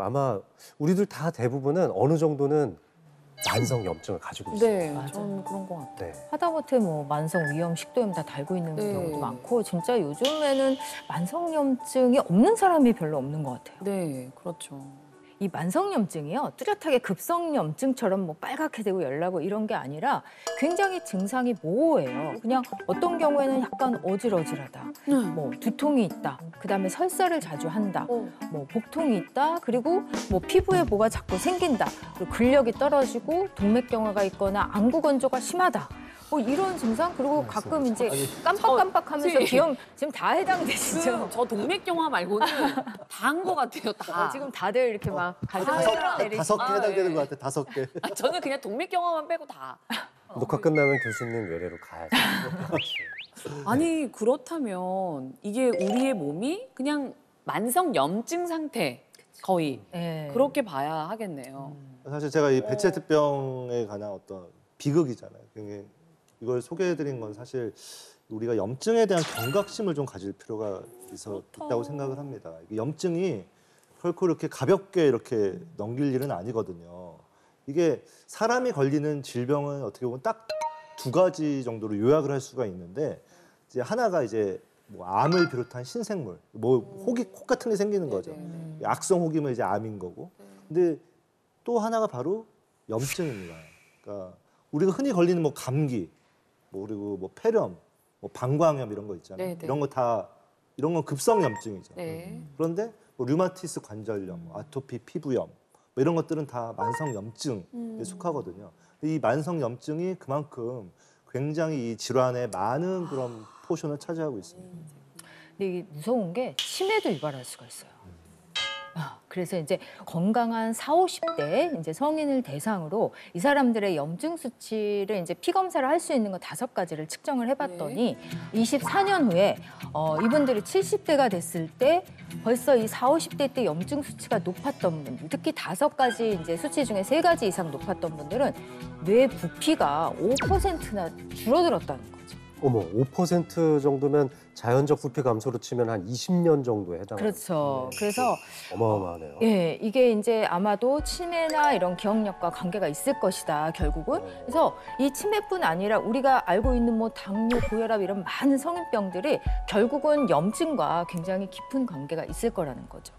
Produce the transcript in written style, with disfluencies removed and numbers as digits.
아마 우리들 다 대부분은 어느 정도는 만성 염증을 가지고 있어요. 네, 저는 그런 것 같아요. 네. 하다못해 뭐 만성 위염, 식도염 다 달고 있는 네. 경우도 많고 진짜 요즘에는 만성 염증이 없는 사람이 별로 없는 것 같아요. 네, 그렇죠. 이 만성염증이요, 뚜렷하게 급성염증처럼 뭐 빨갛게 되고 열나고 이런 게 아니라 굉장히 증상이 모호해요. 그냥 어떤 경우에는 약간 어질어질하다, 뭐 두통이 있다, 그다음에 설사를 자주 한다, 뭐 복통이 있다, 그리고 뭐 피부에 뭐가 자꾸 생긴다, 그리고 근력이 떨어지고 동맥경화가 있거나 안구 건조가 심하다. 뭐 이런 증상, 그리고 가끔 이제 깜빡깜빡하면서 비염 지금 다 해당되시죠? 저 동맥경화 말고는 다 한 것 같아요, 다. 지금 다들 이렇게 막 가슴을 다섯 개 해당되는 예. 것 같아, 5개. 저는 그냥 동맥경화만 빼고 다. 녹화 끝나면 교수님 외래로 가야죠. 아니, 그렇다면 이게 우리의 몸이 그냥 만성 염증 상태, 거의. 네. 그렇게 봐야 하겠네요. 사실 제가 이 베체트병에 관한 어떤 비극이잖아요. 이걸 소개해드린 건 사실 우리가 염증에 대한 경각심을 좀 가질 필요가 있다고 생각을 합니다. 이게 염증이 결코 이렇게 가볍게 이렇게 넘길 일은 아니거든요. 이게 사람이 걸리는 질병은 어떻게 보면 딱 2가지 정도로 요약을 할 수가 있는데, 이제 하나가 이제 뭐 암을 비롯한 신생물, 뭐 혹이 코 같은 게 생기는 거죠. 악성 혹이면 이제 암인 거고. 근데 또 하나가 바로 염증입니다. 그러니까 우리가 흔히 걸리는 뭐 감기, 뭐 그리고 뭐 폐렴, 뭐 방광염 이런 거 있잖아요. 네네. 이런 건 급성 염증이죠. 네. 그런데 뭐 류마티스 관절염, 아토피 피부염 뭐 이런 것들은 다 만성 염증에 속하거든요. 이 만성 염증이 그만큼 굉장히 이 질환의 많은 그런 포션을 차지하고 있습니다. 근데 이게 무서운 게 치매도 유발할 수가 있어요. 그래서 이제 건강한 40, 50대 이제 성인을 대상으로 이 사람들의 염증 수치를 이제 피 검사를 할 수 있는 거 5가지를 측정을 해봤더니 24년 후에 이분들이 70대가 됐을 때 벌써 이 40, 50대 때 염증 수치가 높았던 분들, 특히 5가지 이제 수치 중에 3가지 이상 높았던 분들은 뇌 부피가 5%나 줄어들었다는 거죠. 어머, 5% 정도면 자연적 부피 감소로 치면 한 20년 정도에 해당합니다. 그렇죠. 그래서 어마어마하네요. 예, 이게 이제 아마도 치매나 이런 기억력과 관계가 있을 것이다, 결국은. 그래서 이 치매뿐 아니라 우리가 알고 있는 뭐 당뇨, 고혈압 이런 많은 성인병들이 결국은 염증과 굉장히 깊은 관계가 있을 거라는 거죠.